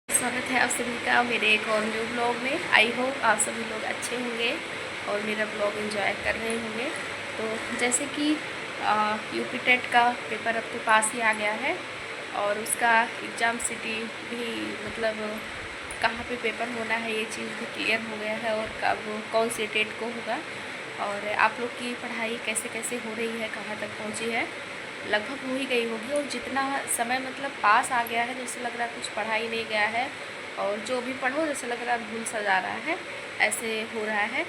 स्वागत है आप सभी का मेरे एक और न्यू ब्लॉग में। आई होप आप सभी लोग अच्छे होंगे और मेरा ब्लॉग एंजॉय कर रहे होंगे। तो जैसे कि यूपी टेट का पेपर अब तो पास ही आ गया है और उसका एग्ज़ाम सिटी भी मतलब कहाँ पे पेपर होना है ये चीज़ भी क्लियर हो गया है और कब कौन से डेट को होगा और आप लोग की पढ़ाई कैसे कैसे हो रही है, कहाँ तक पहुँची है। लगभग हो ही गई होगी और जितना समय मतलब पास आ गया है जैसे लग रहा है कुछ पढ़ा ही नहीं गया है और जो भी पढ़ो जैसे लग रहा है भूल सा जा रहा है, ऐसे हो रहा है।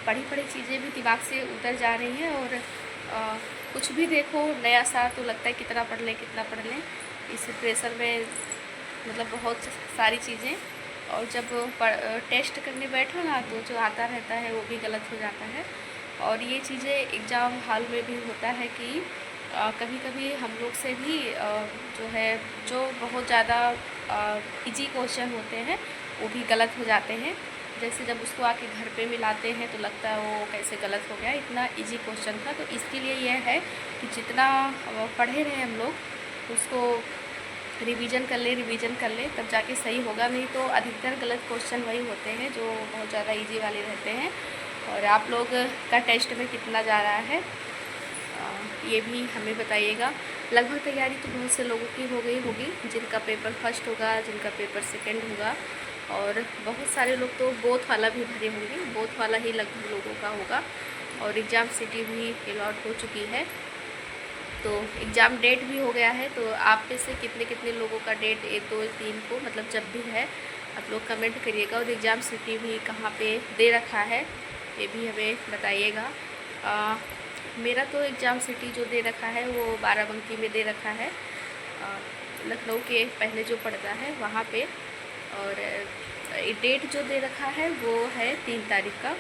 पढ़ी पढ़ी चीज़ें भी दिमाग से उतर जा रही हैं और कुछ भी देखो नया सा तो लगता है कितना पढ़ लें कितना पढ़ लें, इस प्रेशर में मतलब बहुत सारी चीज़ें। और जब टेस्ट करने बैठो ना तो जो आता रहता है वो भी गलत हो जाता है। और ये चीज़ें एग्ज़ाम हॉल में भी होता है कि कभी कभी हम लोग से भी जो है जो बहुत ज़्यादा इजी क्वेश्चन होते हैं वो भी गलत हो जाते हैं। जैसे जब उसको आके घर पे मिलाते हैं तो लगता है वो कैसे गलत हो गया, इतना इजी क्वेश्चन था। तो इसके लिए यह है कि जितना पढ़े रहे हम लोग उसको रिवीजन कर ले तब जाके सही होगा, नहीं तो अधिकतर गलत क्वेश्चन वही होते हैं जो बहुत ज़्यादा इजी वाले रहते हैं। और आप लोग का टेस्ट में कितना जा रहा है ये भी हमें बताइएगा। लगभग तैयारी तो बहुत से लोगों की हो गई होगी, जिनका पेपर फर्स्ट होगा, जिनका पेपर सेकंड होगा और बहुत सारे लोग तो बोथ वाला भी भरे होंगे, बोथ वाला ही लगभग लोगों का होगा। और एग्ज़ाम सिटी भी अलॉट हो चुकी है तो एग्ज़ाम डेट भी हो गया है। तो आप में से कितने कितने लोगों का डेट 1 2 3 को मतलब जब भी है आप लोग कमेंट करिएगा। और एग्ज़ाम सिटी भी कहाँ पे दे रखा है ये भी हमें बताइएगा। मेरा तो एग्ज़ाम सिटी जो दे रखा है वो बाराबंकी में दे रखा है, लखनऊ के पहले जो पड़ता है वहाँ पे। और डेट जो दे रखा है वो है 3 तारीख का।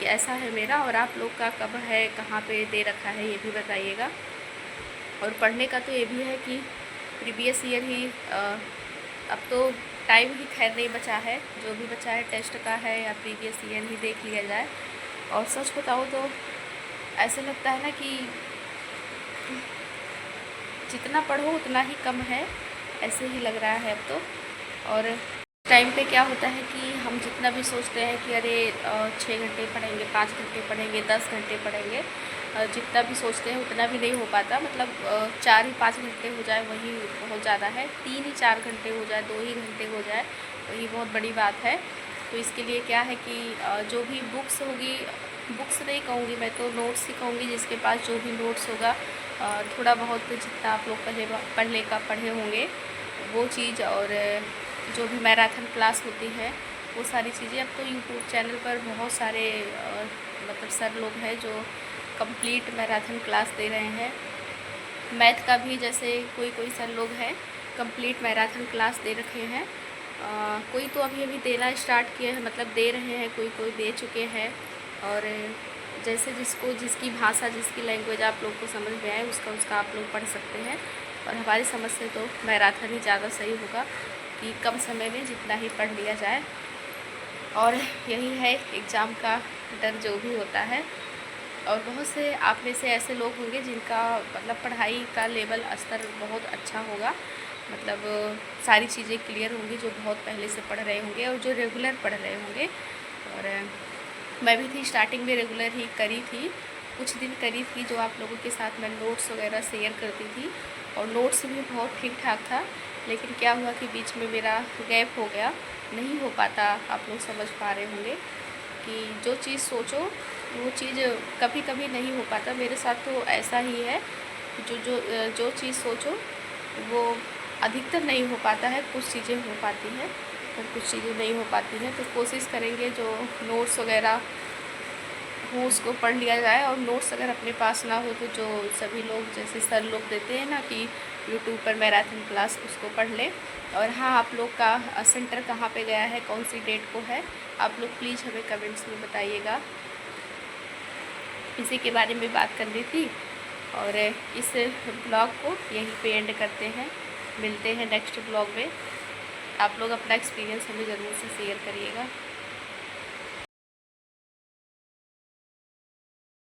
ये ऐसा है मेरा। और आप लोग का कब है, कहाँ पे दे रखा है ये भी बताइएगा। और पढ़ने का तो ये भी है कि प्रीवियस ईयर ही अब तो टाइम ही खैर नहीं बचा है, जो भी बचा है टेस्ट का है या प्रीवियस ईयर ही देख लिया जाए। और सच बताओ तो ऐसे लगता है ना कि जितना पढ़ो उतना ही कम है, ऐसे ही लग रहा है अब तो। और टाइम पे क्या होता है कि हम जितना भी सोचते हैं कि अरे 6 घंटे पढ़ेंगे, 5 घंटे पढ़ेंगे, 10 घंटे पढ़ेंगे, जितना भी सोचते हैं उतना भी नहीं हो पाता। मतलब 4 ही 5 घंटे हो जाए वही बहुत ज़्यादा है, 3 ही 4 घंटे हो जाए, 2 ही घंटे हो जाए वही बहुत बड़ी बात है। तो इसके लिए क्या है कि जो भी बुक्स होगी, बुक्स नहीं कहूँगी मैं तो नोट्स ही कहूँगी, जिसके पास जो भी नोट्स होगा थोड़ा बहुत जितना आप लोग पढ़े होंगे वो चीज़। और जो भी मैराथन क्लास होती है वो सारी चीज़ें। अब तो यूट्यूब चैनल पर बहुत सारे मतलब सर लोग हैं जो कंप्लीट मैराथन क्लास दे रहे हैं। मैथ का भी जैसे कोई कोई सर लोग हैं कंप्लीट मैराथन क्लास दे रखे हैं। कोई तो अभी अभी देना स्टार्ट किए हैं, मतलब दे रहे हैं, कोई कोई दे चुके हैं। और जैसे जिसको जिसकी भाषा जिसकी लैंग्वेज आप लोग को समझ में आए उसका आप लोग पढ़ सकते हैं। और हमारी समझ से तो मैराथन ही ज़्यादा सही होगा कि कम समय में जितना ही पढ़ लिया जाए। और यही है एग्ज़ाम का डर जो भी होता है। और बहुत से आप में से ऐसे लोग होंगे जिनका मतलब पढ़ाई का लेवल स्तर बहुत अच्छा होगा, मतलब सारी चीज़ें क्लियर होंगी, जो बहुत पहले से पढ़ रहे होंगे और जो रेगुलर पढ़ रहे होंगे। और मैं भी थी स्टार्टिंग में रेगुलर ही करी थी, कुछ दिन करी थी, जो आप लोगों के साथ मैं नोट्स वगैरह शेयर करती थी और नोट्स भी बहुत ठीक ठाक था। लेकिन क्या हुआ कि बीच में मेरा गैप हो गया, नहीं हो पाता। आप लोग समझ पा रहे होंगे कि जो चीज़ सोचो वो चीज़ कभी कभी नहीं हो पाता। मेरे साथ तो ऐसा ही है, जो जो जो चीज़ सोचो वो अधिकतर नहीं हो पाता है, कुछ चीज़ें हो पाती हैं और कुछ चीज़ें नहीं हो पाती हैं। तो कोशिश करेंगे जो नोट्स वगैरह हो उसको पढ़ लिया जाए। और नोट्स अगर अपने पास ना हो तो जो सभी लोग जैसे सर लोग देते हैं ना कि यूट्यूब पर मैराथन क्लास, उसको पढ़ लें। और हाँ, आप लोग का सेंटर कहाँ पे गया है, कौन सी डेट को है, आप लोग प्लीज़ हमें कमेंट्स में बताइएगा। इसी के बारे में बात करनी थी और इस ब्लॉग को यहीं पे एंड करते हैं। मिलते हैं नेक्स्ट ब्लॉग में। आप लोग अपना एक्सपीरियंस हमें ज़रूर से शेयर करिएगा।